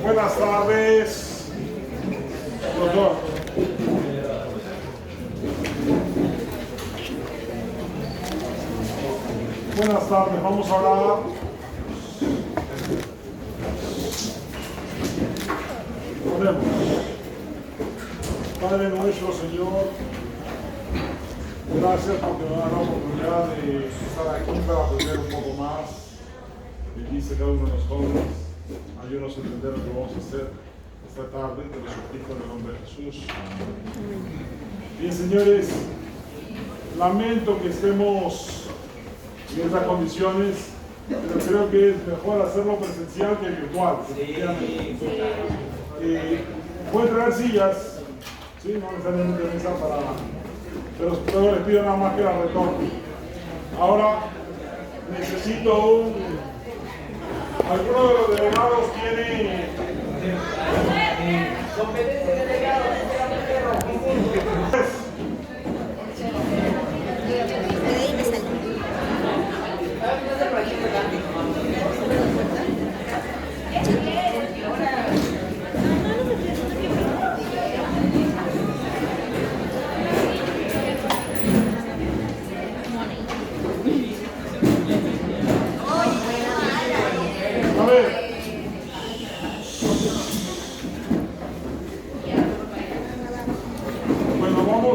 Buenas tardes, doctor. Buenas tardes, vamos a hablar oremos. Padre nuestro, Señor, gracias porque nos da la oportunidad de estar aquí para aprender un poco más. Bendice cada uno de los jóvenes. Ayúdanos a entender lo que vamos a hacer esta tarde. Te lo suplico en el nombre de Jesús. Bien, señores, lamento que estemos en estas condiciones, pero creo que es mejor hacerlo presencial que virtual. Pueden traer sillas, ¿sí? No necesariamente mesa para... pero les pido nada más que la retorne. Ahora necesito ¿alguno de los delegados tiene? Competencia de delegados,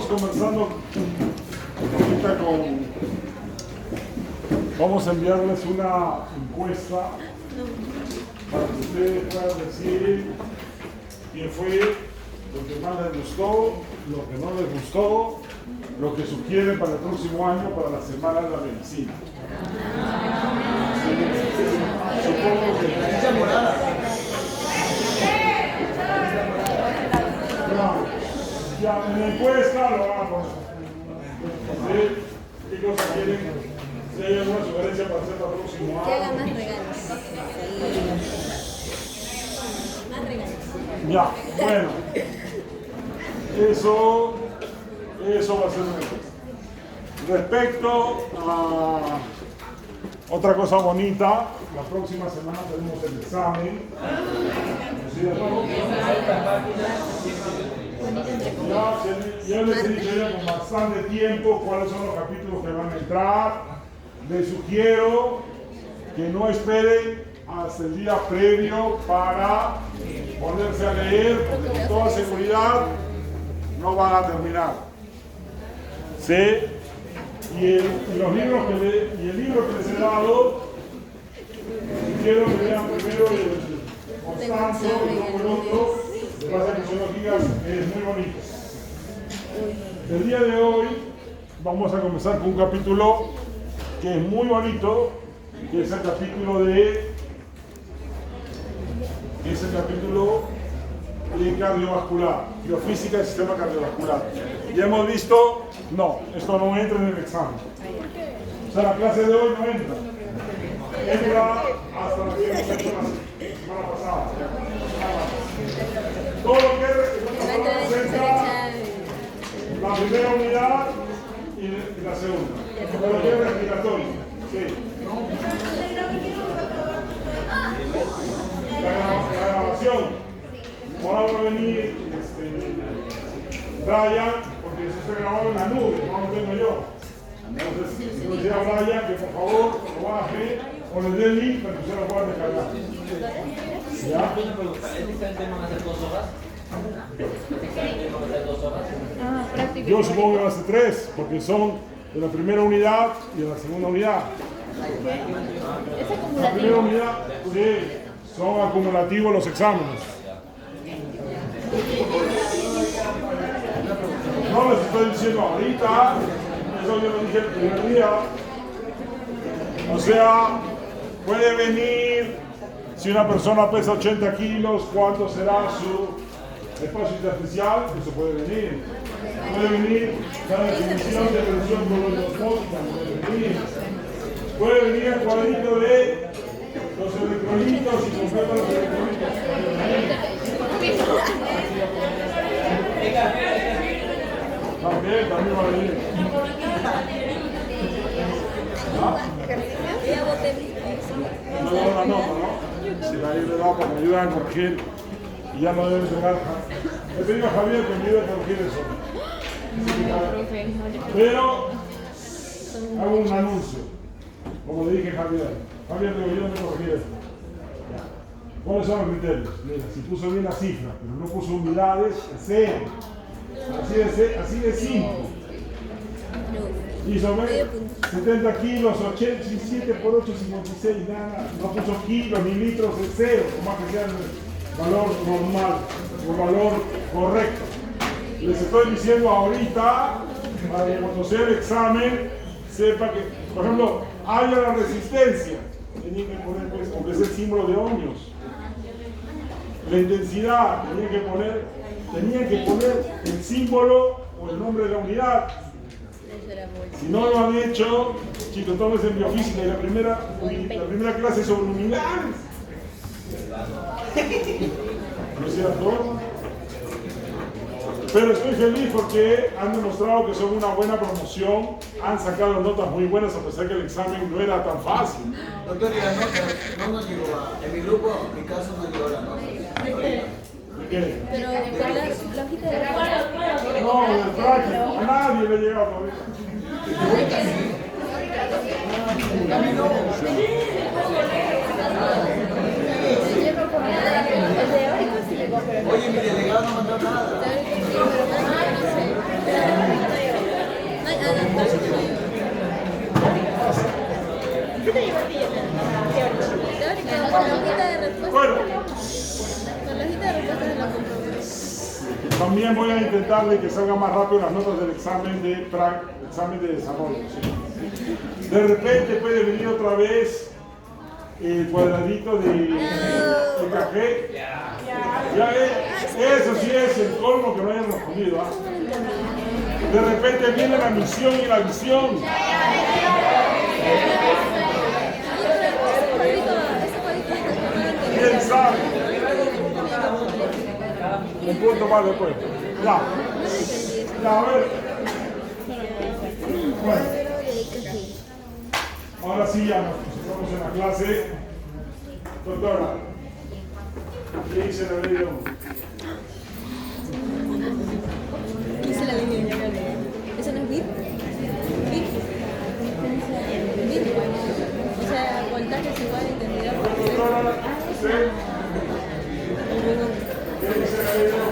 Comenzando ahorita vamos a enviarles una encuesta para que ustedes puedan decir quién fue lo que más les gustó, lo que no les gustó, lo que sugieren para el próximo año para la Semana de la Medicina. Supongo que ya en la encuesta lo van a poner. ¿Sí? ¿Qué cosas quieren? Si hay alguna sugerencia para hacer para el próximo año. Que haga más regalos. Más regalos. Ya, bueno. Eso va a ser una encuesta. Respecto a otra cosa bonita, la próxima semana tenemos el examen. Ya les he dicho ya con bastante tiempo cuáles son los capítulos que van a entrar. Les sugiero que no esperen hasta el día previo para ponerse a leer, porque con toda seguridad no van a terminar. ¿Sí? Y el libro que les he dado, quiero que vean primero el Constanzo y luego el otro. Lo que pasa es que son los gigas, es muy bonito. El día de hoy vamos a comenzar con un capítulo que es muy bonito, que es el capítulo de cardiovascular, biofísica del sistema cardiovascular. Ya hemos visto, no, esto no entra en el examen. O sea, la clase de hoy no entra. Entra hasta la que hemos hecho la semana pasada. Todo lo que representa la primera unidad y la segunda. Todo lo que es respiratorio. Sí. La grabación. Ahora va a venir Brian, porque eso está grabado en la nube, no lo tengo yo. Entonces, si nos dice a Brian que por favor lo baje o le dé el link para que usted lo pueda descargar. ¿Ya? ¿Este examen van a ser 2 horas? Yo supongo que va a ser 3, porque son de la primera unidad y de la segunda unidad. La primera unidad, sí, son acumulativos los exámenes. No les estoy diciendo ahorita, eso yo lo dije el primer día. O sea, puede venir, si una persona pesa 80 kilos, ¿cuánto será su espacio intersticial? Eso puede venir. Puede venir la definición de presión colonoscópica, puede venir el cuadrito de los electrolitos y completo los electrolitos. También va a venir. ¿Ah? No le doy la nota, ¿no? Si la le da, pues me ayudan a corregir Y ya no debe entregar. Le pedí a Javier que me ayude a corregir eso. Pero hago un anuncio. Como le dije a Javier. Javier, digo, yo no corregí esto. ¿Cuáles son los criterios? Mira, si puso bien la cifra, pero no puso unidades, es cero. Así de simple. Hizo 70 kilos, 87 por 8, 56, nada. No puso kilos ni litros, es cero. Como que sea el valor normal, el valor correcto. Les estoy diciendo ahorita, para que cuando sea el examen, sepa que, por ejemplo, haya la resistencia. Tenían que poner, pues, aunque es el símbolo de ohmios. La intensidad, tenían que poner el símbolo o el nombre de la unidad. Si no lo han hecho, chicos, todo es en biofísica y la primera clase es sobre unidades. ¿No es cierto? Pero estoy feliz porque han demostrado que son una buena promoción, han sacado notas muy buenas a pesar que el examen no era tan fácil. Doctor, y la nota no nos llegó en mi grupo, en mi caso no llegó la nota. ¿Qué? Pero con la hojita de No, del práctico, a nadie le llega todavía. Oye, mi delegado no mandó nada. Bueno, Con la hojita de respuestas de la comprobación. también voy a intentar de que salgan más rápido las notas del examen de desarrollo. ¿Sí? De repente puede venir otra vez el cuadradito de café. Ya eso sí es el colmo que no hayan respondido. ¿Ah? De repente viene la misión y la visión. ¿Quién sabe? Un punto más después. Ya. Ya, a ver. Bueno. Ahora sí ya nos concentramos en la clase. Doctora, ¿qué dice la ley de uno? Hice la línea. ¿Eso no es bit? ¿Bit? ¿Bit? O sea, voltaje es igual a intensidad por Doctora, ¿sí? ¿Qué dice la ley de uno?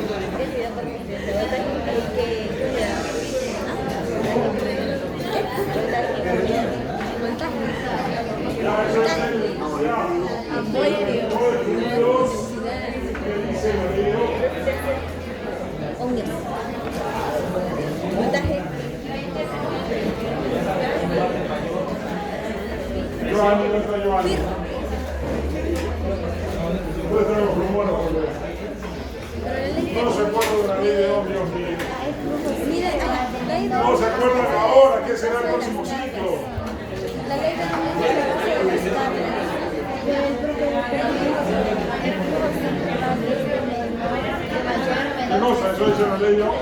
Ya, eso es ya. ¿Qué dice la ley de uno? ohmios. Voltaje. Giovanni, ¿dónde está Giovanni? Puede traer los rumores, por favor. No se acuerdan de la ley de Ohm, Dios mío. Mira, la ley de No se acuerdan ahora, ¿qué será el próximo ciclo? La ley de ¿Qué cosa? Eso dice la ley de Ohm.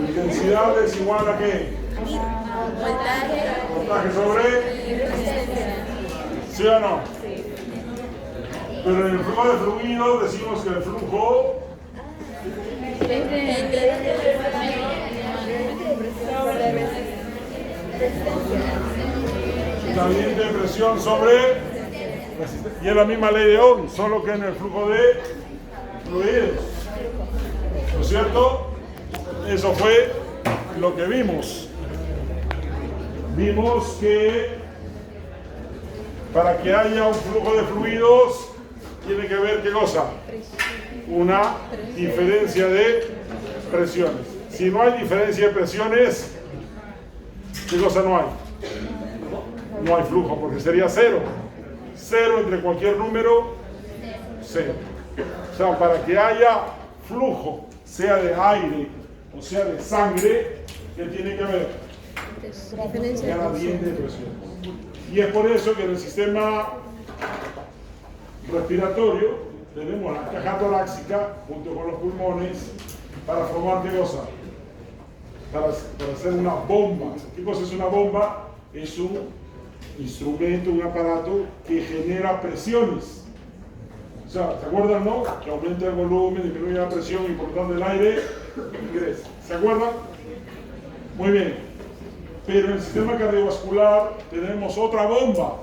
Intensidad es igual a qué? Voltaje sobre. ¿Sí o no? Pero en el flujo de fluido decimos que el flujo también de presión sobre resistencia. Y es la misma ley de Ohm, solo que en el flujo de fluidos. ¿No es cierto? Eso fue lo que vimos. Vimos que para que haya un flujo de fluidos tiene que haber, ¿qué cosa? Una diferencia de presiones. Si no hay diferencia de presiones, ¿qué cosa no hay? No hay flujo, porque sería cero. Cero entre cualquier número, cero. O sea, para que haya flujo, sea de aire o sea de sangre, ¿qué tiene que haber? Gradiente de presión. Y es por eso que en el sistema respiratorio tenemos la caja torácica junto con los pulmones para formar qué cosa? Para hacer una bomba. ¿Qué cosa es una bomba? Es un instrumento, un aparato que genera presiones. O sea, ¿se acuerdan, no? Que aumenta el volumen, disminuye la presión y por lo tanto el aire ingresa. ¿Se acuerdan? Muy bien. Pero en el sistema cardiovascular tenemos otra bomba.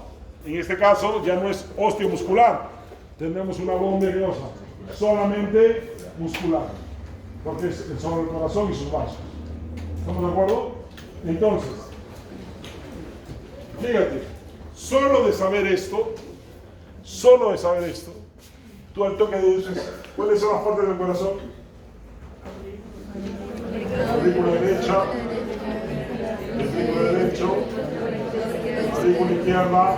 En este caso ya no es osteomuscular. Tenemos una bomba de cosa solamente muscular. Porque es sobre el corazón y sus vasos. ¿Estamos de acuerdo? Entonces, fíjate, solo de saber esto, tú al toque dices, ¿cuáles son las partes del corazón? Aurícula derecha, ventrículo derecho, aurícula izquierda.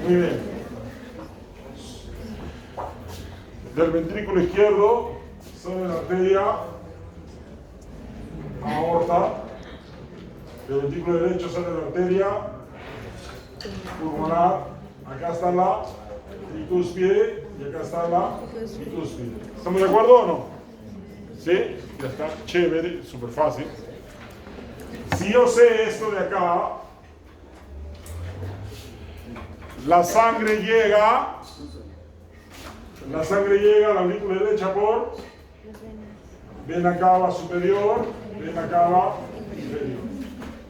Muy bien. Del ventrículo izquierdo sale la arteria aorta. Del ventrículo derecho sale la arteria pulmonar. Acá está la tricúspide y acá está la bicúspide. ¿Estamos de acuerdo o no? ¿Sí? Ya está. Chévere, súper fácil. Si yo sé esto de acá, la sangre llega a la aurícula derecha por vena cava superior, vena cava inferior.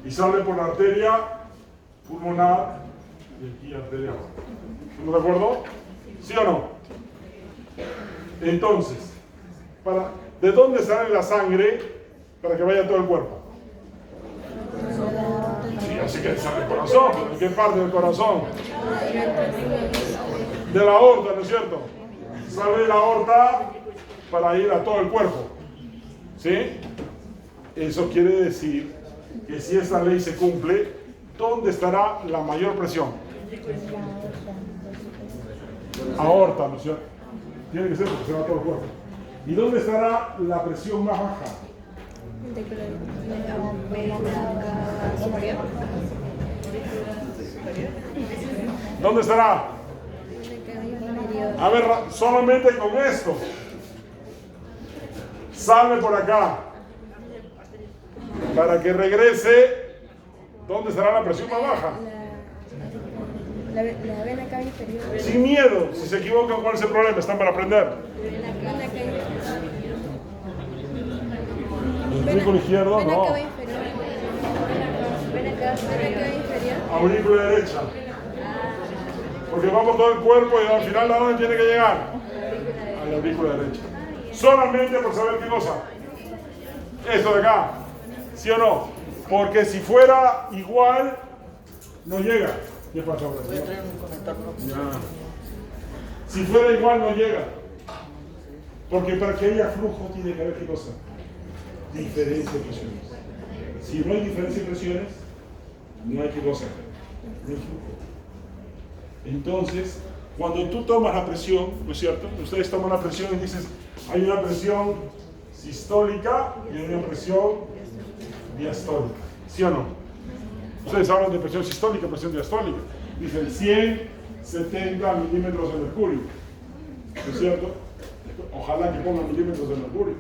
Y sale por la arteria pulmonar y aquí arteria. ¿Estamos de acuerdo? ¿Sí o no? Entonces, ¿de dónde sale la sangre para que vaya a todo el cuerpo? Sí, así que sale el corazón. ¿Pero en qué parte del corazón? De la aorta, ¿no es cierto? Sale de la aorta para ir a todo el cuerpo. ¿Sí? Eso quiere decir que si esta ley se cumple, ¿dónde estará la mayor presión? Aorta, ¿no es cierto? Tiene que ser porque se va a todo el cuerpo. ¿Y dónde estará la presión más baja? ¿Dónde estará? A ver, solamente con esto. Sale por acá. Para que regrese, ¿dónde estará la presión más baja? La vena cava inferior. Sin miedo, si se equivocan, ¿cuál es el problema? Están para aprender. Ventrículo izquierdo, Vena no. cava inferior. Vena cava inferior. Aurícula derecha. Porque vamos todo el cuerpo y al final ¿a dónde tiene que llegar? A la aurícula derecha. Solamente por saber qué cosa. Esto de acá. ¿Sí o no? Porque si fuera igual, no llega. ¿Qué pasa ahora? Voy a traer un conector. Ya. Si fuera igual, no llega. Porque para que haya flujo tiene que haber qué cosa. Diferencia de presiones. Si no hay diferencia de presiones, no hay qué cosa. No hay flujo. Entonces, cuando tú tomas la presión, ¿no es cierto? Ustedes toman la presión y dices, hay una presión sistólica y hay una presión diastólica. ¿Sí o no? Ustedes hablan de presión sistólica y presión diastólica. Dicen 170 milímetros de mercurio. ¿No es cierto? Ojalá que pongan milímetros de mercurio.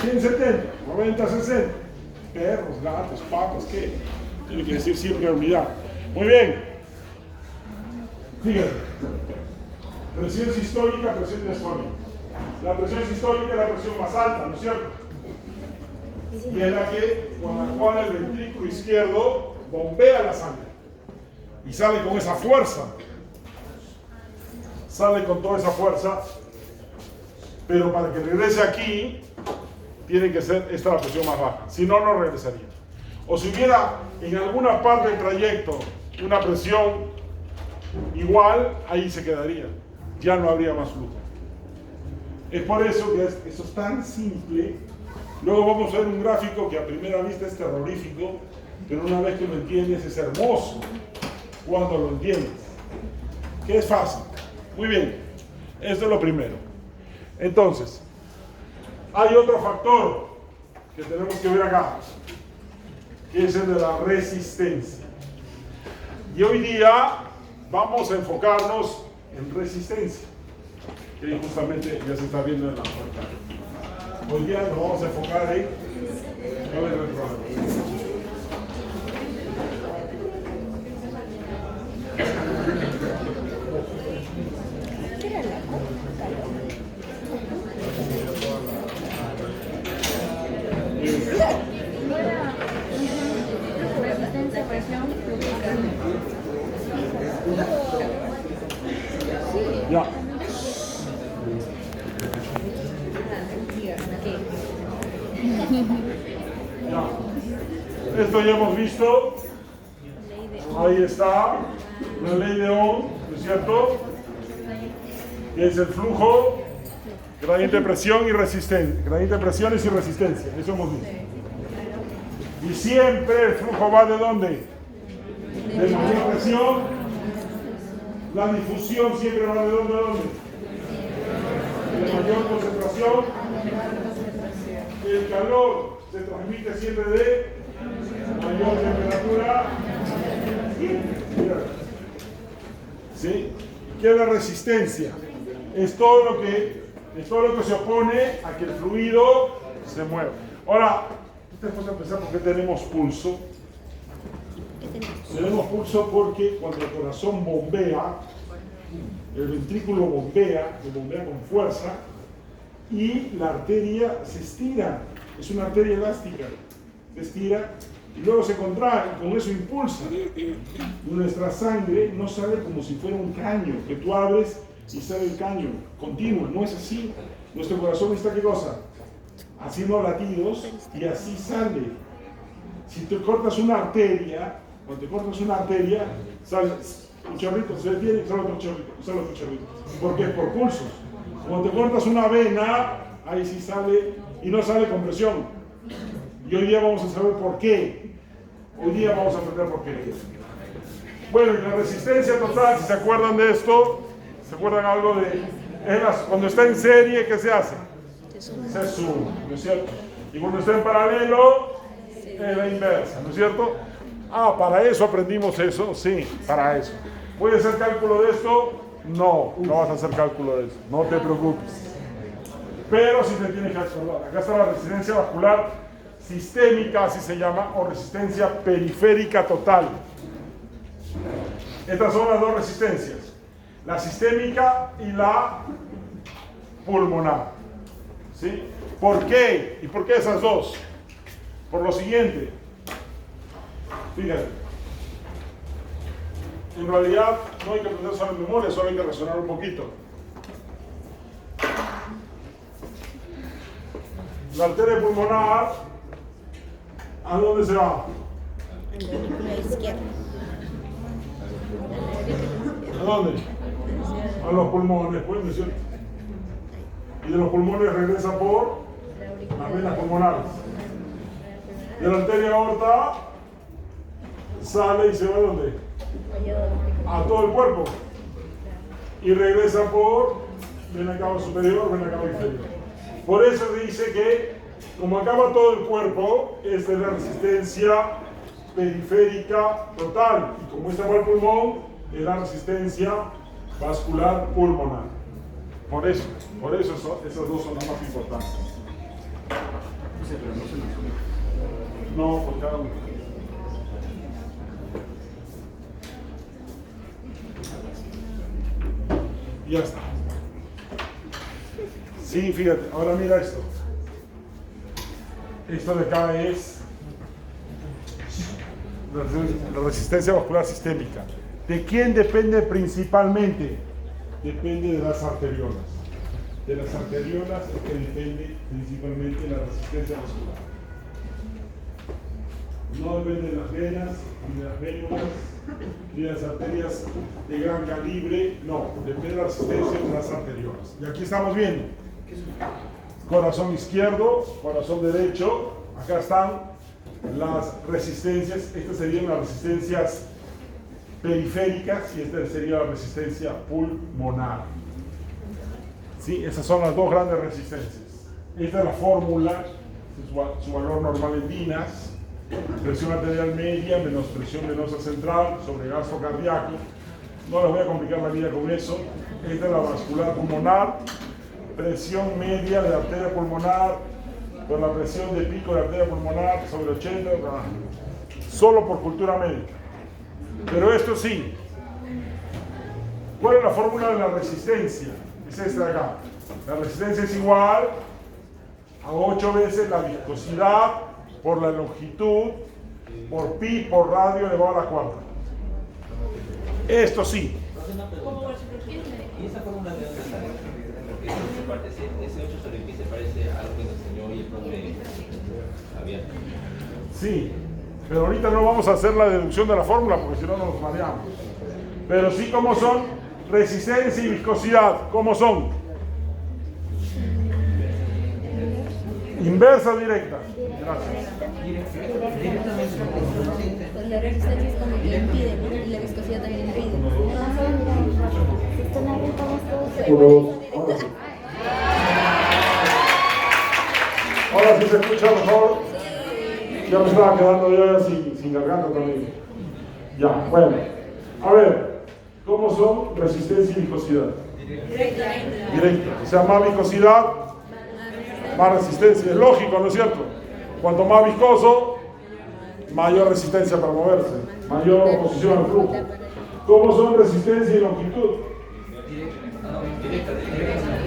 170, 90, 60. Perros, gatos, patos, ¿qué? Tiene que decir siempre la unidad. Muy bien. Fíjate. Presión sistólica, presión diastólica. La presión sistólica es la presión más alta, ¿no es cierto? Y es la que, con la cual el ventrículo izquierdo bombea la sangre. Y sale con esa fuerza. Sale con toda esa fuerza. Pero para que regrese aquí, tiene que ser esta la presión más baja. Si no, no regresaría. O si hubiera en alguna parte del trayecto una presión igual, ahí se quedaría. Ya no habría más flujo. Es por eso que eso es tan simple. Luego vamos a ver un gráfico que a primera vista es terrorífico, pero una vez que lo entiendes es hermoso cuando lo entiendes. Que es fácil. Muy bien. Esto es lo primero. Entonces, hay otro factor que tenemos que ver acá, que es el de la resistencia. Y hoy día vamos a enfocarnos en resistencia. que justamente ya se está viendo en la pantalla. Hoy día nos vamos a enfocar en cuál es el problema. Resistencia, presión, Ya. Ya. Esto ya hemos visto. Ahí está. La ley de Ohm, ¿no es cierto? Que es el flujo, gradiente de presión y resistencia. Gradiente de presiones y resistencia. Eso hemos visto. Y siempre el flujo va de ¿dónde? De mayor presión. La difusión siempre va de ¿dónde a dónde? De mayor concentración. El calor se transmite siempre de mayor temperatura. ¿Sí? ¿Qué es la resistencia? Es todo lo que se opone a que el fluido se mueva. Ahora, ustedes pueden pensar por qué tenemos pulso. Tenemos pulso porque cuando el corazón bombea, el ventrículo bombea con fuerza y la arteria se estira. Es una arteria elástica. Se estira y luego se contrae y con eso impulsa. Nuestra sangre no sale como si fuera un caño, que tú abres y sale el caño continuo. No es así. Nuestro corazón está, ¿qué cosa? Haciendo latidos y así sale. Si te cortas una arteria, cuando te cortas una arteria, sale un chorrito, se detiene y sale otro chorrito. Porque es por pulsos. Cuando te cortas una vena, ahí sí sale y no sale con presión. Y hoy día vamos a saber por qué. Hoy día vamos a aprender por qué. Bueno, y la resistencia total, si se acuerdan de esto, ¿se acuerdan algo de cuando está en serie, qué se hace? Se suma, ¿no es cierto? Y cuando está en paralelo, es la inversa, ¿no es cierto? Ah, para eso aprendimos eso, sí, para eso. ¿Puedes hacer cálculo de esto? No, no vas a hacer cálculo de eso, no te preocupes. Pero sí te tienes que acordar. Acá está la resistencia vascular sistémica, así se llama, o resistencia periférica total. Estas son las dos resistencias, la sistémica y la pulmonar. ¿Sí? ¿Por qué? ¿Y por qué esas dos? Por lo siguiente. Fíjate. En realidad no hay que aprender solo en memoria, solo hay que razonar un poquito. La arteria pulmonar, ¿a dónde se va? en la aurícula izquierda. ¿A dónde? A los pulmones, pues, ¿no es cierto? Y de los pulmones regresa por las venas pulmonares. De la arteria aorta sale y se va ¿a dónde? A todo el cuerpo. Y regresa por vena cava superior, vena cava inferior. Por eso dice que, como acaba todo el cuerpo, esta es la resistencia periférica total. Y como esta va al pulmón, es la resistencia vascular pulmonar. Por eso esas dos son las más importantes. No, por cada uno. Ya está. Sí, fíjate, ahora mira esto. Esto de acá es la resistencia vascular sistémica. ¿De quién depende principalmente? Depende de las arteriolas. De las arteriolas es que depende principalmente la resistencia vascular. No depende de las venas, ni de las vénulas, ni de las arterias de gran calibre, no, depende de la resistencia de las arteriolas. Y aquí estamos viendo corazón izquierdo, corazón derecho, acá están las resistencias, estas serían las resistencias periféricas y esta sería la resistencia pulmonar. ¿Sí? Esas son las dos grandes resistencias. Esta es la fórmula, su valor normal en dinas, presión arterial media menos presión venosa central sobre gasto cardíaco. no les voy a complicar la vida con eso. Esta es la vascular pulmonar, presión media de arteria pulmonar, con la presión de pico de arteria pulmonar sobre 80, solo por cultura médica. Pero esto sí, ¿cuál es la fórmula de la resistencia? Es esta de acá. La resistencia es igual a 8 veces la viscosidad por la longitud por pi por radio elevado a la cuarta. Esto sí. ¿Y esa fórmula de dónde sale? Porque ese 8 sobre pi se parece a algo que nos enseñó hoy el profe Javier. Sí, pero ahorita no vamos a hacer la deducción de la fórmula porque si no nos mareamos. Pero sí, ¿cómo son? Resistencia y viscosidad, ¿cómo son? Inversa o directa. Gracias. Pues la resistencia es como que impide, ¿no? Y la viscosidad también impide. Ahora sí se escucha mejor. Ya me estaba quedando yo ya sin garganta también. Ya, bueno. A ver, ¿cómo son resistencia y viscosidad? Directa. O sea, más viscosidad, más resistencia. Es lógico, ¿no es cierto? Cuanto más viscoso, mayor resistencia para moverse, mayor oposición al flujo. ¿Cómo son resistencia y longitud?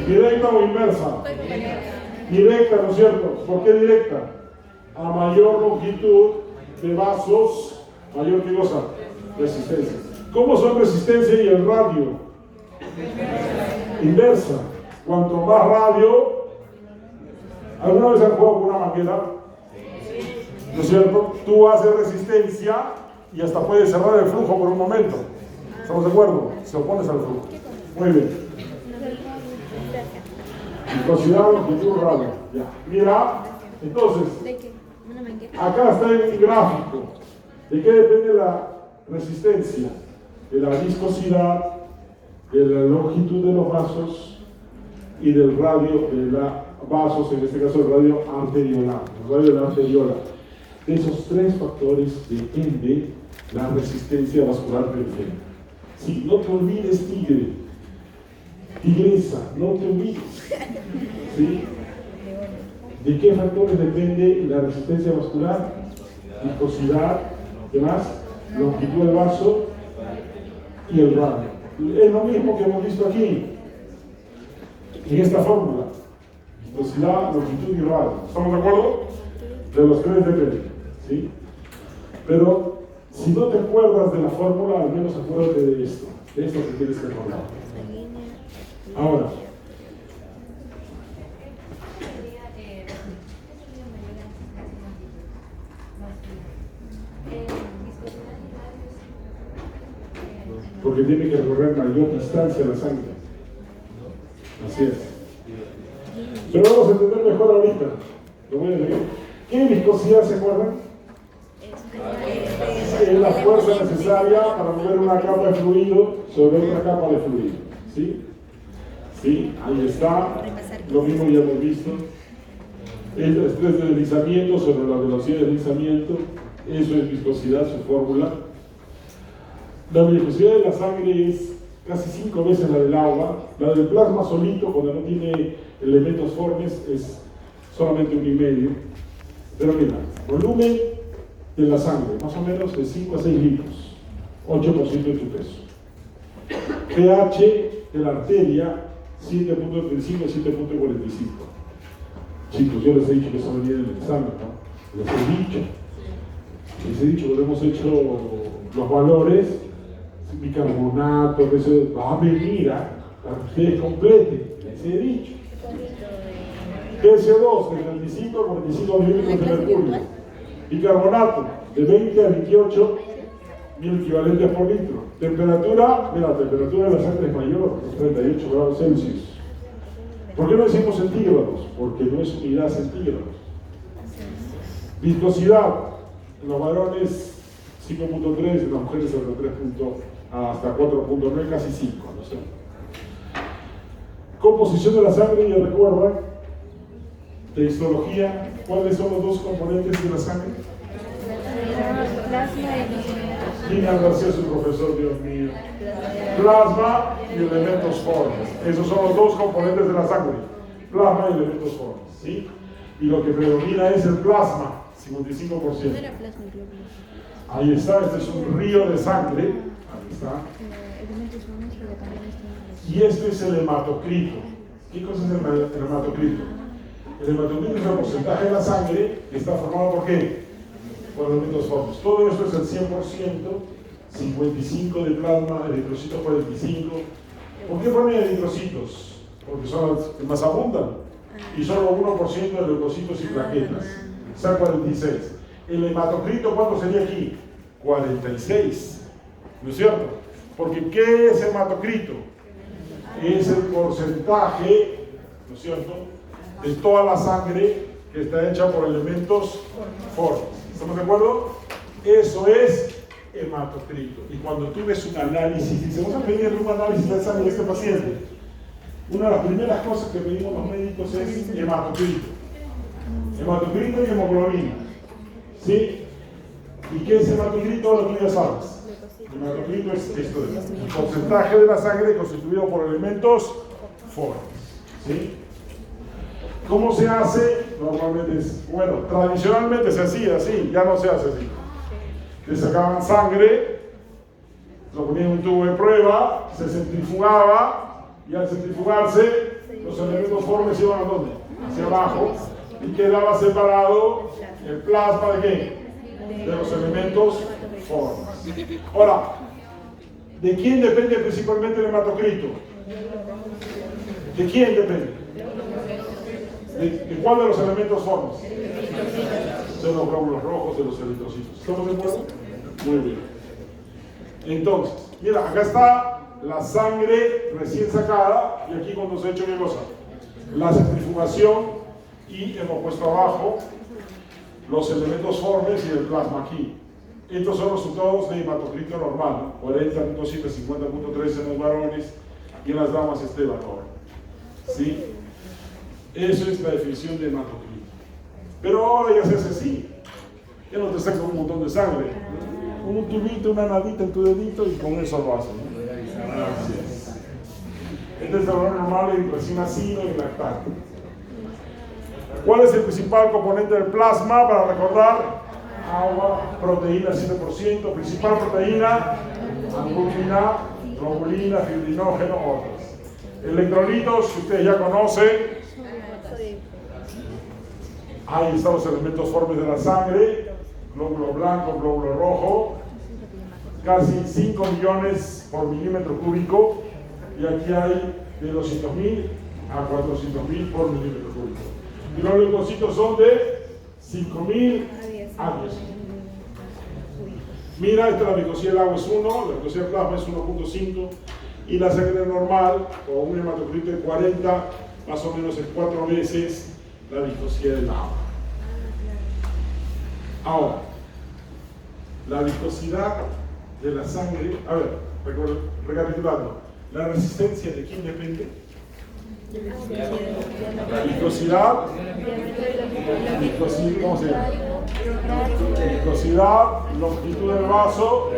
¿Directa o inversa? Directa, ¿no es cierto? ¿Por qué directa? A mayor longitud de vasos, mayor que cosa, resistencia. ¿Cómo son resistencia y el radio? Inversa. Cuanto más radio, ¿alguna vez han jugado con una manguera? ¿No es cierto? Tú haces resistencia y hasta puedes cerrar el flujo por un momento. ¿Estamos de acuerdo? Se opones al flujo. Muy bien. Viscosidad, longitud, radio. Ya. Mira, entonces, acá está en un gráfico. ¿De qué depende la resistencia? De la viscosidad, de la longitud de los vasos y del radio de los vasos, en este caso el radio arteriolar. El radio de la arteriola. De esos tres factores depende la resistencia vascular periférica. Sí, no te olvides, tigre, tigresa, no te olvides. ¿Sí? ¿De qué factores depende la resistencia vascular? Viscosidad, ¿qué más? Longitud del vaso y el radio. Es lo mismo que hemos visto aquí, en esta fórmula. Viscosidad, longitud y radio. ¿Estamos de acuerdo? De los tres depende. ¿Sí? Pero si no te acuerdas de la fórmula, al menos acuérdate de esto que tienes que acordar. Ahora, porque tiene que recorrer mayor distancia la sangre. Así es. Pero vamos a entender mejor ahorita. Lo voy a leer. ¿Qué viscosidad se acuerdan? Es la fuerza necesaria para mover una capa de fluido sobre otra capa de fluido. ¿Sí? Sí, ahí está. Lo mismo ya hemos visto. El estrés de deslizamiento sobre la velocidad de deslizamiento. Eso es viscosidad, su fórmula. La viscosidad de la sangre es casi 5 veces la del agua. La del plasma solito, cuando no tiene elementos formes, es solamente 1,5. Pero mira, volumen de la sangre, más o menos de 5 a 6 litros, 8% de tu peso. pH de la arteria, 7.35 a 7.45. Chicos, yo les he dicho que eso venía del examen, ¿no? Les he dicho que hemos hecho los valores, bicarbonato, eso va a venir a que ustedes completen, les he dicho. PCO2 de 35 a 45 milímetros de mercurio. Bicarbonato de 20 a 28 mil equivalentes por litro. Temperatura, mira, la temperatura de la sangre es mayor, 38 grados Celsius. ¿Por qué no decimos centígrados? Porque no es unidad centígrados. Viscosidad, en los varones 5.3, en las mujeres hasta 4.9, casi 5, no sé. Composición de la sangre, ya recuerdan. De histología, ¿cuáles son los dos componentes de la sangre? Plasma y ¿Quién habrá sido su profesor, Dios mío? Plasma y elementos formes. Esos son los dos componentes de la sangre. Plasma y elementos formes. ¿Sí? Y lo que predomina es el plasma, 55%. No era plasma y glóbulos. Ahí está, este es un río de sangre. Ahí está. Elementos formes, pero también está. Y este es el hematocrito. ¿Qué cosa es el hematocrito? El hematocrito es el porcentaje de la sangre que está formado por qué? Por elementos formes. Todo esto es el 100%, 55 de plasma, eritrocitos 45. ¿Por qué ponen eritrocitos? Porque son los que más abundan. Y solo 1% de leucocitos y plaquetas. O sea, 46. El hematocrito, ¿cuánto sería aquí? 46. ¿No es cierto? Porque ¿qué es hematocrito? Es el porcentaje, ¿no es cierto?, de toda la sangre que está hecha por elementos formes. ¿Estamos de acuerdo? Eso es hematocrito. Y cuando tú ves un análisis, dice, vamos a pedir un análisis de sangre de este paciente. Una de las primeras cosas que pedimos los médicos es hematocrito. Hematocrito y hemoglobina. ¿Sí? ¿Y qué es hematocrito? Lo que tú ya sabes. Hematocrito es esto, el porcentaje de la sangre constituido por elementos formes. ¿Sí? ¿Cómo se hace? Normalmente es, bueno, tradicionalmente se hacía así, ya no se hace así. Le sacaban sangre, lo ponían en un tubo de prueba, se centrifugaba, y al centrifugarse, los elementos formes iban a dónde? Hacia abajo, y quedaba separado el plasma de qué? De los elementos formes. Ahora, ¿de quién depende principalmente el hematocrito? ¿De quién depende? ¿De cuál de los elementos formes? De los glóbulos rojos, de los eritrocitos. ¿Estamos de acuerdo? Muy bien. Entonces, mira, acá está la sangre recién sacada, y aquí cuando se ha hecho, ¿qué cosa? La centrifugación, y hemos puesto abajo los elementos formes y el plasma aquí. Estos son los resultados de hematocrito normal, 40.7, 50.3 en los varones, y en las damas este valor. ¿Sí? Eso es la definición de hematocrito. Pero ahora ya se hace así. Ya no te saca un montón de sangre. Un tubito, una nadita en tu dedito, y con eso lo hacen. Así es. Este es el valor normal en recién nacido y lactante. ¿Cuál es el principal componente del plasma? Para recordar, agua, proteína 7%, principal proteína, albúmina, globulina, fibrinógeno, otras. Electrolitos, que ustedes ya conocen. Ahí están los elementos formes de la sangre, glóbulo blanco, glóbulo rojo, casi 5 millones por milímetro cúbico, y aquí hay de 200.000 a 400.000 por milímetro cúbico. Y los leucocitos son de 5.000 a 10.000. Mira, esta la viscosidad del agua es 1, la viscosidad del plasma es 1.5, y la sangre normal, o un hematocrito de 40, más o menos es 4 veces la viscosidad del agua. Ahora, la viscosidad de la sangre, a ver, recapitulando, ¿la resistencia de quién depende? La viscosidad, ¿cómo se llama? Viscosidad, longitud del vaso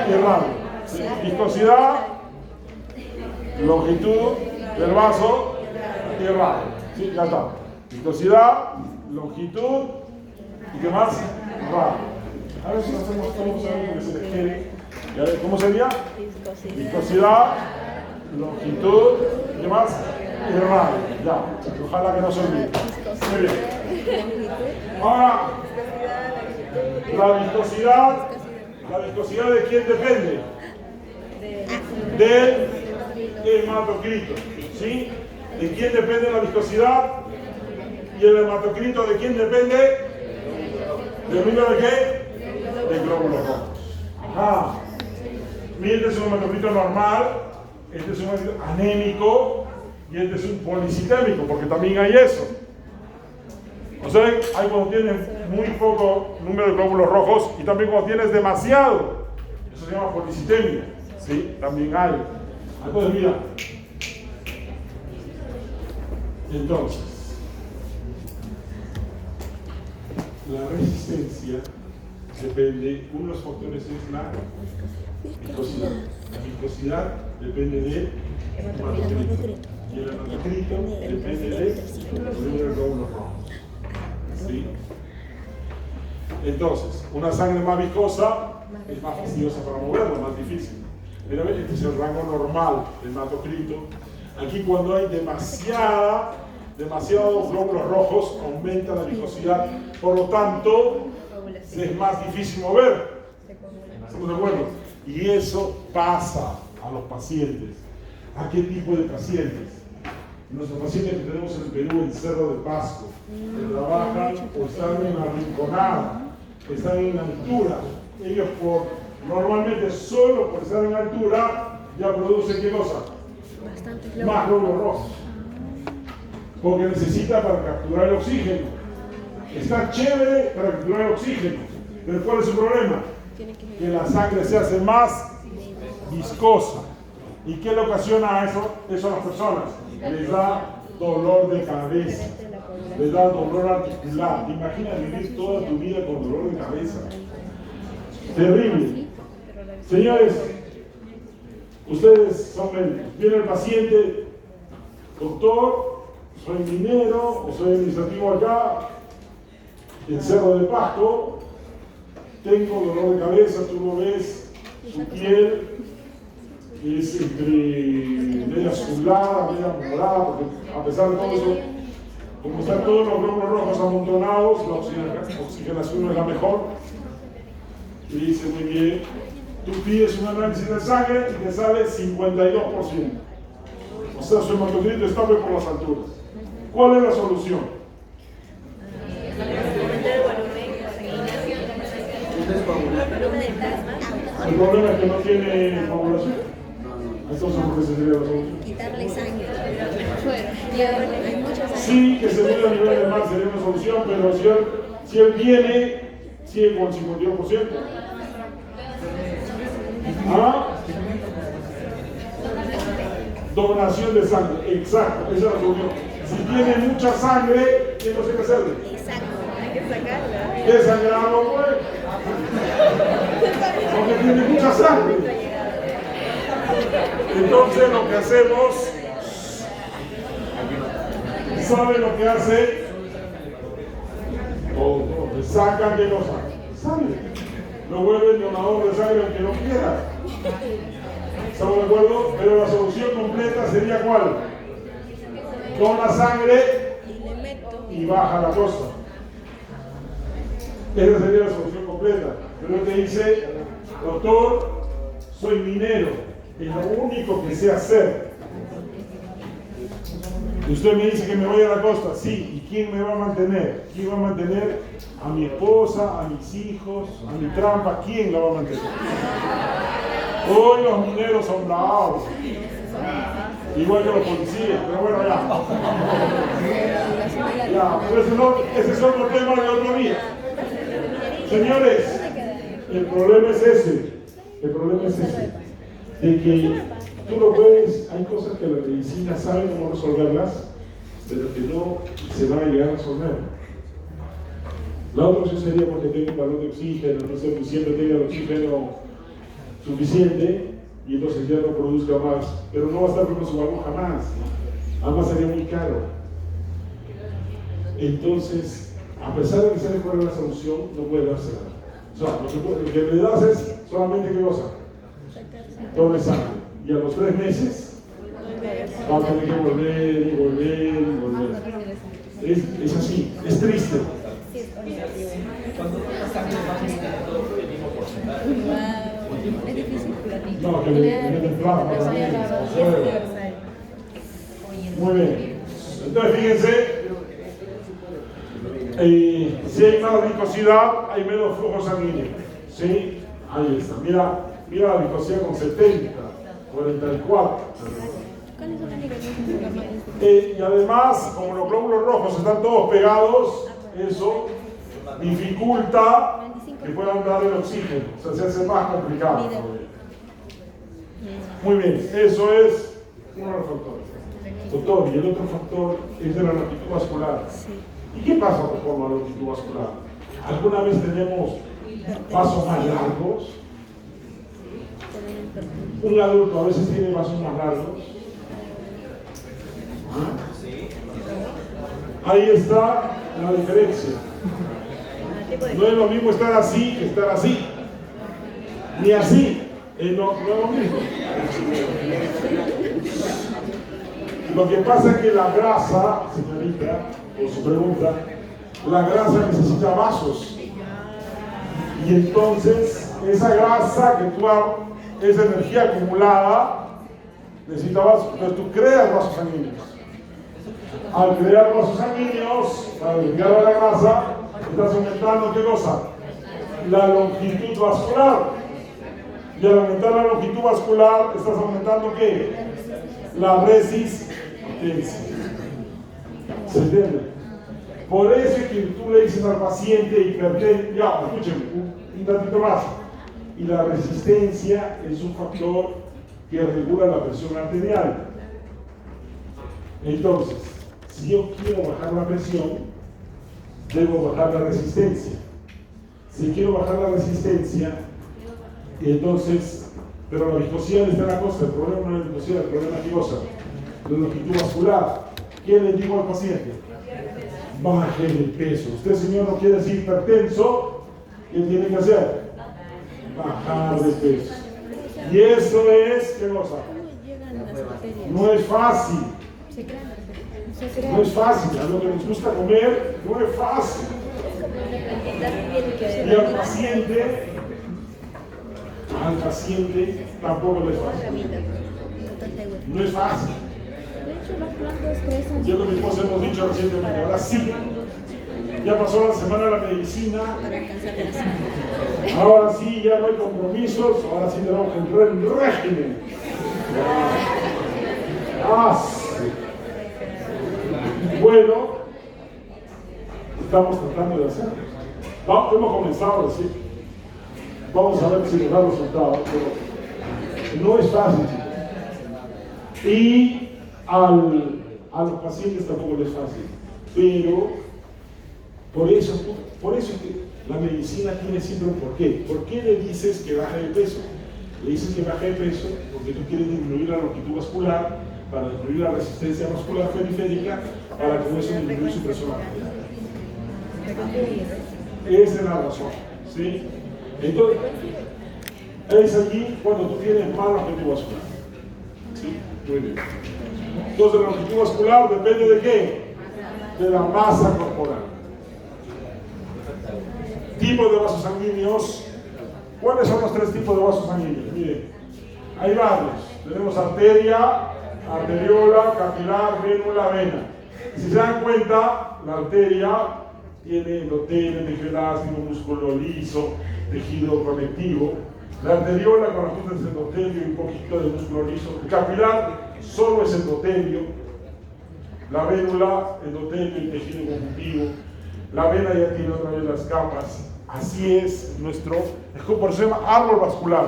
y radio. Viscosidad, longitud del vaso y radio. Sí, ya está. Viscosidad, longitud y ¿qué más? Radio. A ver si lo hacemos todos, porque se les quiere. Y a ver, ¿cómo sería? Viscosidad, longitud, ¿qué más? Y radio. Ya, ojalá que no se olvide. Muy bien. Ahora, la viscosidad de quién depende? Del hematocrito. ¿Sí? ¿De quién depende la viscosidad? ¿Y el hematocrito de quién depende? ¿Del número de qué? De glóbulos rojos. Ajá. Mira, este es un hematocrito normal, este es un hematocrito anémico y este es un policitémico, porque también hay eso. O sea, hay cuando tienes muy poco número de glóbulos rojos y también cuando tienes demasiado. Eso se llama policitemia. ¿Sí? También hay. Entonces, mira. Entonces, la resistencia depende, uno de los factores es la viscosidad. La viscosidad depende del hematocrito. Y el hematocrito depende del glóbulo rojo. ¿Sí? Entonces, una sangre más viscosa es más fastidiosa para moverla, más difícil. Pero este es el rango normal del hematocrito. Aquí cuando hay demasiados glóbulos rojos, aumenta la viscosidad, por lo tanto, es más difícil mover. ¿Estamos de acuerdo? Y eso pasa a los pacientes. ¿A qué tipo de pacientes? Nuestros pacientes que tenemos en el Perú, en Cerro de Pasco, que trabajan o están en una rinconada, que están en altura, ellos normalmente solo por estar en altura ya producen ¿qué cosa? Más glóbulos rojos. Porque necesita para capturar el oxígeno. Está chévere para capturar el oxígeno. Pero ¿cuál es su problema? Que la sangre se hace más viscosa. ¿Y qué le ocasiona a eso a las personas? Les da dolor de cabeza, les da dolor articular. ¿Te imaginas vivir toda tu vida con dolor de cabeza? Terrible. Señores, ustedes son médicos. Viene el paciente, doctor, soy minero o soy administrativo acá, en Cerro de Pasco, tengo dolor de cabeza, tú lo ves, su piel es entre media azulada, media morada, porque a pesar de todo eso, como están todos los glóbulos rojos amontonados, la oxigenación no es la mejor. Y dice, muy bien, tú pides un análisis de sangre y te sale 52%. O sea, su hematocrito está por las alturas. ¿Cuál es la solución? El problema es que no tiene coagulación. Entonces, ¿por qué sería la solución? Quitarle sangre. Hay mucha sangre. Sí, que se mide a nivel de mar sería una solución, pero si él viene, sigue con el 52%. ¿Ah? Donación de sangre, exacto, esa es la solución. Si tiene mucha sangre, ¿qué no sé qué hacerle? Exacto, hay que sacarla. Desangrarlo, pues. Porque tiene mucha sangre. Entonces lo que hacemos, ¿sabe lo que hace? Le sacan qué cosa, sangre. Lo vuelven donador de sangre aunque no quiera. ¿Estamos de acuerdo? Pero la solución completa sería ¿cuál? Dona sangre y baja la cosa. Esa sería la solución completa. Pero te dice, doctor, soy minero, es lo único que sé hacer. Y usted me dice que me voy a la costa, sí, ¿y quién me va a mantener? ¿Quién va a mantener? A mi esposa, a mis hijos, a mi trampa, ¿quién la va a mantener? Hoy los mineros son bravos, igual que los policías, pero bueno, ya. Ya, pero ese es otro tema de otro día. Señores, el problema es ese, de que tú lo puedes, hay cosas que la medicina sabe cómo resolverlas, pero que no se van a llegar a resolver. La otra opción sería porque tenga un balón de oxígeno, no sé, siempre tenga el oxígeno suficiente y entonces ya no produzca más, pero no va a estar con su balón jamás, además sería muy caro. Entonces, a pesar de que sabe cuál es la solución, no puede darse nada. O sea, lo que le das es solamente qué cosa, doble sangre, y a los 3 meses va a tener que volver y volver y volver. Es así, es triste. Cuando una sangre más todo el mismo porcentaje. Es difícil. No, que le plasma también. Muy bien. Entonces, fíjense, si hay más viscosidad, hay menos flujo sanguíneo. ¿Sí? Ahí está. Mira la viscosidad con 70, 44. ¿Cuáles son las indicaciones? Y además, como los glóbulos rojos están todos pegados, eso dificulta que puedan dar el oxígeno, o sea, se hace más complicado. Muy bien, eso es uno de los factores. Doctor, y el otro factor es de la longitud vascular. ¿Y qué pasa con la longitud vascular? ¿Alguna vez tenemos vasos más largos. Un adulto a veces tiene vasos más largos. Ahí está la diferencia. No es lo mismo estar así que estar así. Ni así. No es lo mismo. Lo que pasa es que la grasa, señorita, por su pregunta, la grasa necesita vasos. Y entonces, esa grasa que tú esa energía acumulada, necesita vasos. Entonces tú creas vasos sanguíneos. Al crear vasos sanguíneos, para desviar la grasa, estás aumentando ¿qué cosa? La longitud vascular. Y al aumentar la longitud vascular, estás aumentando ¿qué? La resistencia. ¿Se entiende? Por eso es que tú le dices al paciente hipertenso, ya, escúcheme, un ratito más. Y la resistencia es un factor que regula la presión arterial. Entonces, si yo quiero bajar la presión, debo bajar la resistencia. Si quiero bajar la resistencia, entonces, pero la viscosidad está en la cosa, el problema no es la viscosidad, el problema es la cosa, la longitud vascular. ¿Qué le digo al paciente? Baje el peso. Usted, señor, no quiere ser hipertenso, ¿qué tiene que hacer? Bajar de peso. Y eso es, ¿qué cosa? No es fácil. No es fácil, a lo que nos gusta comer, no es fácil. Y al paciente tampoco le es fácil. No es fácil. Yo con mi esposa hemos dicho recientemente, ahora sí, ya pasó la semana de la medicina, ahora sí ya no hay compromisos, ahora sí tenemos que entrar en régimen. Bueno, estamos tratando de hacerlo. Hemos comenzado así. Vamos a ver si nos da resultados, pero no es fácil. Y a los pacientes tampoco les es fácil. Pero por eso es que la medicina tiene siempre un porqué. ¿Por qué le dices que baje de peso? Le dices que baje de peso porque tú quieres disminuir la longitud vascular, para disminuir la resistencia vascular periférica, para con eso disminuir su presión arterial. Esa es la razón, ¿sí? Entonces, es allí cuando tú tienes más longitud vascular. ¿Sí? Muy bien. Entonces, la longitud vascular depende de qué? De la masa corporal. Tipos de vasos sanguíneos. ¿Cuáles son los tres tipos de vasos sanguíneos? Miren, hay varios. Tenemos arteria, arteriola, capilar, vénula, vena. Si se dan cuenta, la arteria tiene endotelio, tejido elástico, músculo liso, tejido conectivo. La arteriola con las puntas de endotelio y un poquito de músculo liso. El capilar solo es endotelio. La vénula, endotelio y tejido conjuntivo. La vena ya tiene otra vez las capas. Así es nuestro, es como por eso se llama árbol vascular.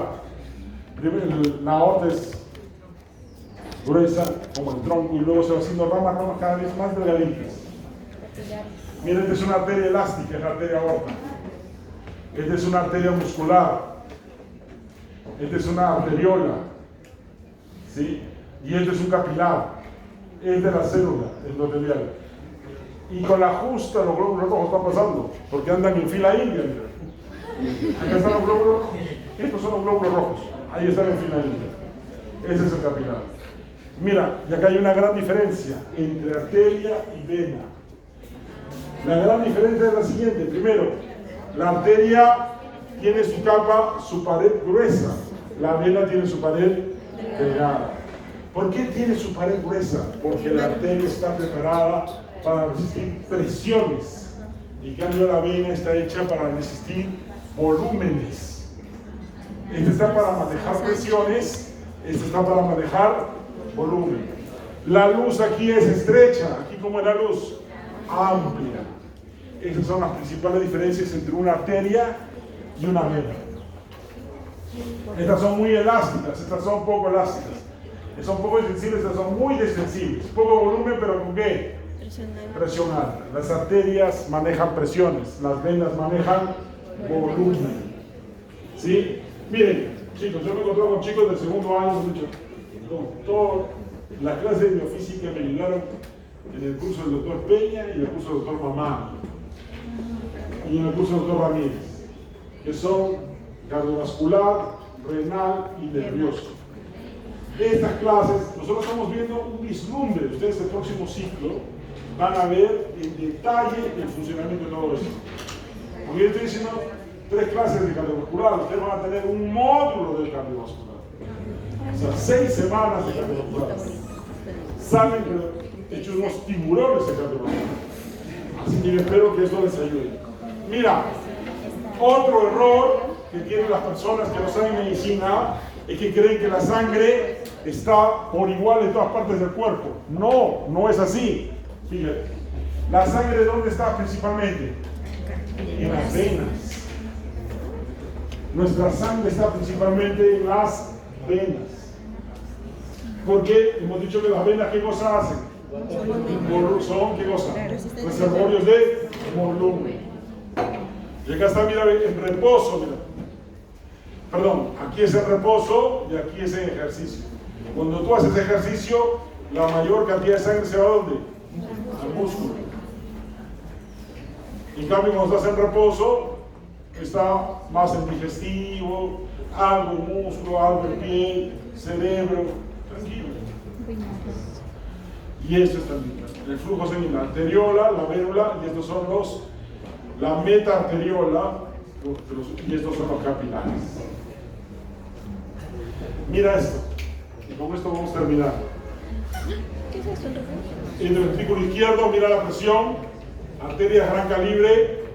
Primero, la aorta es gruesa como el tronco y luego se va haciendo ramas cada vez más delgaditas. Miren, esta es una arteria elástica, es la arteria aorta. Esta es una arteria muscular. Esta es una arteriola. ¿Sí? Y este es un capilar. Esta es la célula endotelial. Y con la justa los glóbulos rojos están pasando, porque andan en fila india. Acá están los glóbulos rojos. Estos son los glóbulos rojos. Ahí están en fila india. Ese es el capilar. Mira, y acá hay una gran diferencia entre arteria y vena. La gran diferencia es la siguiente. Primero, la arteria tiene su capa, su pared gruesa. La vena tiene su pared delgada. ¿Por qué tiene su pared gruesa? Porque la arteria está preparada para resistir presiones. En cambio, la vena está hecha para resistir volúmenes. Esta está para manejar presiones, esta está para manejar volumen. La luz aquí es estrecha, aquí como es la luz, amplia. Esas son las principales diferencias entre una arteria y una vena. Estas son muy elásticas, estas son poco elásticas. Son poco extensibles, estas son muy extensibles. Poco volumen, pero ¿con qué? Presión alta. Las arterias manejan presiones, las venas manejan volumen. ¿Sí? Miren, chicos, yo me encontré con chicos del segundo año, con todas las clases de biofísica me ayudaron en el curso del doctor Peña y en el curso del doctor Mamá y en el curso del doctor Ramírez, que son cardiovascular, renal y nervioso. De estas clases, nosotros estamos viendo un vislumbre. Ustedes el próximo ciclo van a ver en detalle el funcionamiento de todo esto. Porque yo estoy diciendo 3 clases de cardiovascular, ustedes van a tener un módulo del cardiovascular. O sea, 6 semanas de cardiovascular. Salen hechos unos tiburones de cardiovascular. Así que espero que esto les ayude. Mira, otro error que tienen las personas que no saben medicina es que creen que la sangre está por igual en todas partes del cuerpo. No, no es así. Fíjate, la sangre ¿dónde está principalmente? En las venas. Nuestra sangre está principalmente en las venas. Porque hemos dicho que las venas, ¿qué cosa hacen? Son, ¿qué cosa? Reservorios de volumen. Y acá está, mira, en reposo, mira. Perdón, aquí es el reposo y aquí es el ejercicio. Cuando tú haces ejercicio, la mayor cantidad de sangre se va ¿a dónde? Al músculo. En cambio, cuando estás en reposo, está más en digestivo, algo en músculo, algo en piel, cerebro, tranquilo. Y esto es también el flujo sanguíneo, la arteriola, la vérula, y estos son la metaarteriola, y estos son los capilares. Mira esto, y con esto vamos a terminar. ¿Qué es esto? En el ventrículo izquierdo, mira la presión, arterias gran calibre,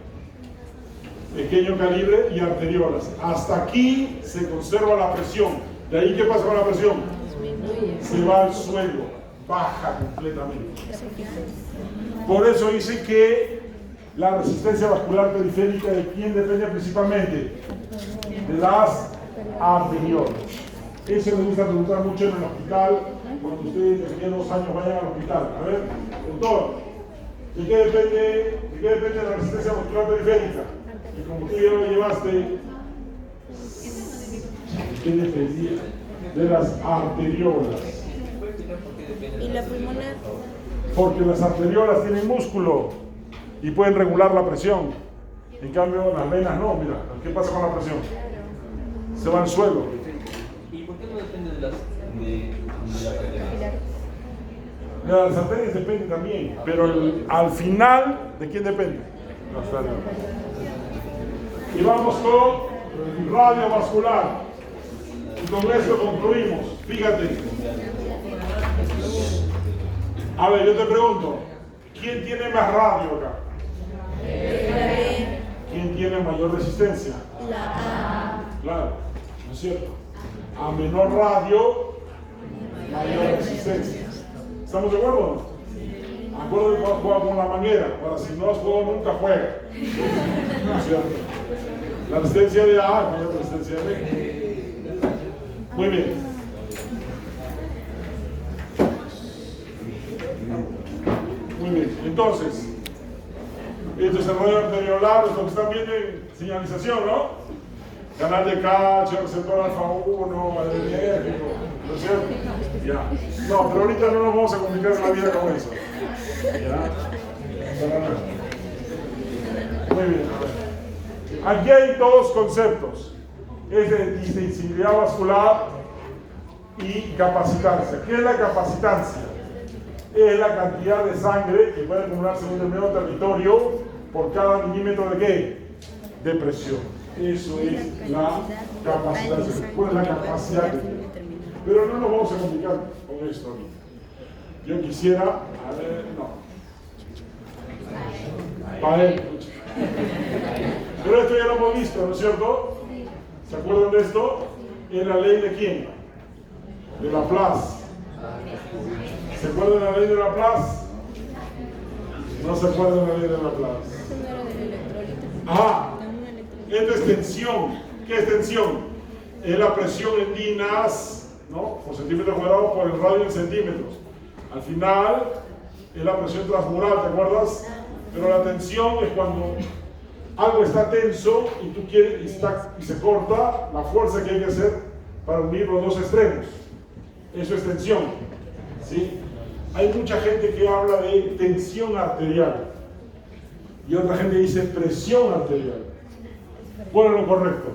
pequeño calibre y arteriolas. Hasta aquí se conserva la presión. De ahí, ¿qué pasa con la presión? Se va al suelo, baja completamente. Por eso dice que la resistencia vascular periférica, ¿de quién depende principalmente? De las arteriolas. Eso les gusta preguntar mucho en el hospital, cuando ustedes de 2 años vayan al hospital. A ver, doctor, ¿de qué depende la resistencia vascular periférica? Y como tú ya lo llevaste, ¿de qué dependía? De las arteriolas. ¿Y la pulmonar? Porque las arteriolas tienen músculo y pueden regular la presión. En cambio, las venas no. Mira, ¿qué pasa con la presión? Se va al suelo. ¿Y por qué no depende de las arterias? De las arterias depende también, pero al final, ¿de quién depende? Las arterias. Y vamos con radiovascular. Y con esto concluimos. Fíjate. A ver, yo te pregunto, ¿quién tiene más radio acá? ¿Quién tiene mayor resistencia? La A. Claro, ¿no es cierto? A menor radio, mayor resistencia. ¿Estamos de acuerdo? Acuerdo que juega con la manguera. Ahora, si no has jugado nunca, juega. ¿No es cierto? La resistencia de A es mayor resistencia de B. Muy bien. Muy bien. Entonces, esto es el radio arteriolar, esto que están viendo en señalización, ¿no? Canal de calcio, receptor alfa 1, adrenérgico, ¿no es cierto? Ya. No, pero ahorita no nos vamos a complicar la vida con eso. ¿Ya? Muy bien. Aquí hay 2 conceptos. Es de distensibilidad vascular y capacitancia. ¿Qué es la capacitancia? Es la cantidad de sangre que puede acumularse en un determinado territorio por cada milímetro de ¿qué? De presión. Eso es la capacitancia. ¿Cuál es la capacidad? Pero no nos vamos a complicar con esto ahorita. Yo quisiera, a ver, no. Para él. Pero esto ya lo hemos visto, ¿no es cierto? ¿Se acuerdan de esto? ¿Es la ley de quién? De Laplace. ¿Se acuerdan de la ley de Laplace? No se acuerdan de la ley de Laplace. ¿Eso no era del electrolito? Ajá. Esto es tensión. ¿Qué es tensión? Es la presión en dinas, ¿no? Por centímetro cuadrado por el radio en centímetros. Al final es la presión transmural, ¿te acuerdas? Pero la tensión es cuando algo está tenso y tú quieres y se corta, la fuerza que hay que hacer para unir los dos extremos. Eso es tensión. ¿Sí? Hay mucha gente que habla de tensión arterial y otra gente dice presión arterial. ¿Cuál es lo correcto?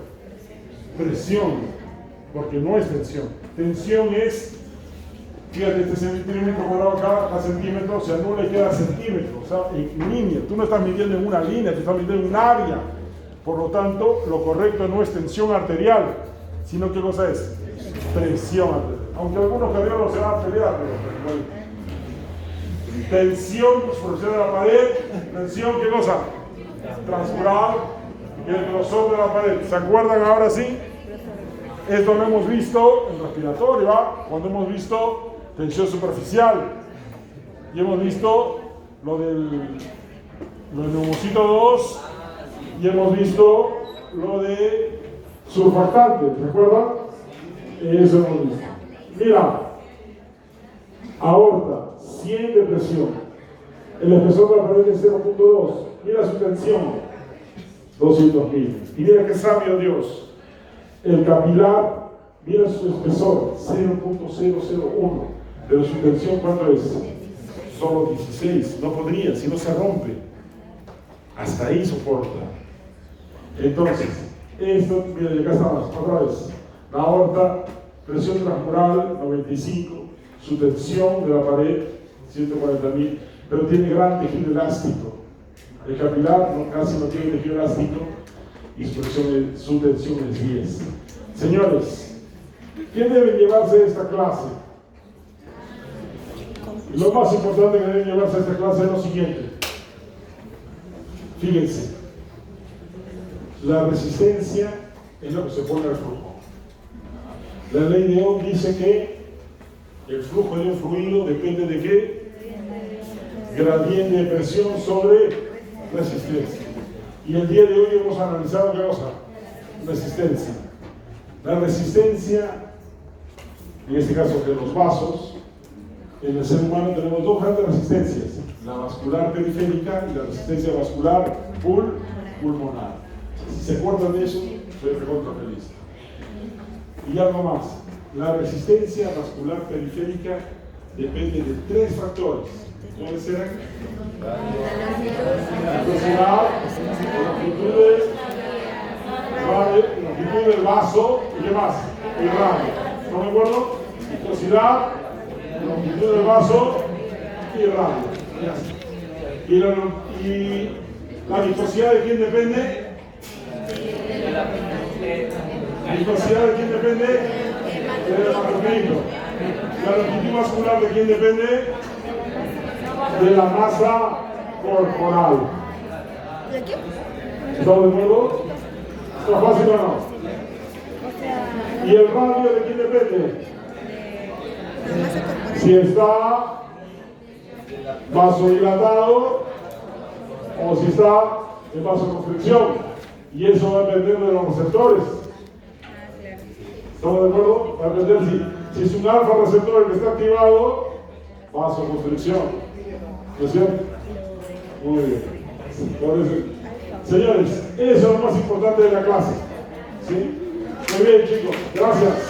Presión, porque no es tensión. Tensión es, fíjate, este centímetro cuadrado acá a centímetro, o sea, no le queda centímetro, o sea, en línea. Tú no estás midiendo en una línea, tú estás midiendo en un área. Por lo tanto, lo correcto no es tensión arterial, sino ¿qué cosa es? Presión arterial. Aunque algunos cardiólogos se van a pelear, pero bueno. Tensión superficial de la pared, tensión, ¿qué cosa? Transmural y el grosor de la pared. ¿Se acuerdan ahora sí? Esto lo hemos visto en respiratorio, ¿va? Cuando hemos visto tensión superficial y hemos visto lo del neumocito 2 y hemos visto lo de surfactante, ¿recuerdan? Eso hemos visto. Mira, aorta, 100 de presión, el espesor de la pared es 0.2, mira su tensión, 200.000, y mira que sabio Dios. El capilar, mira su espesor, 0.001, pero su tensión, ¿cuánto es? Solo 16, no podría, si no se rompe. Hasta ahí soporta. Entonces, esto, mira, y acá estamos, otra vez. La aorta, presión transmural, 95, su tensión de la pared, 140.000, pero tiene gran tejido elástico. El capilar casi no tiene tejido elástico y su tensión es 10. Señores, ¿quién debe llevarse esta clase? Lo más importante que debe llevarse esta clase es lo siguiente. Fíjense, la resistencia es lo que se pone al flujo. La ley de Ohm dice que el flujo de un fluido depende de qué? Gradiente de presión sobre resistencia. Y el día de hoy hemos analizado qué cosa? Resistencia. La resistencia, en este caso de los vasos, en el ser humano tenemos dos grandes resistencias, la vascular periférica y la resistencia vascular pulmonar. Si se acuerdan de eso, soy recontra feliz. Y algo más, la resistencia vascular periférica depende de 3 factores. ¿Cuáles serán? Velocidad, longitud del vaso y qué más, el radio. ¿No me acuerdo? Viscosidad, longitud del vaso y el radio. Y la viscosidad de quién depende? La viscosidad de quién depende? Del hematocrito. La longitud vascular de quién depende? De la masa corporal. ¿De qué? ¿Estamos de acuerdo? ¿Está fácil o no? ¿Y el radio de quién depende? La masa corporal. Si está vasodilatado o si está en vasoconstricción. Y eso va a depender de los receptores. ¿Estamos de acuerdo? Va a depender si es un alfa receptor el que está activado, vasoconstricción. ¿No es cierto? Muy bien. Por eso, señores, eso es lo más importante de la clase. ¿Sí? Muy bien, chicos. Gracias.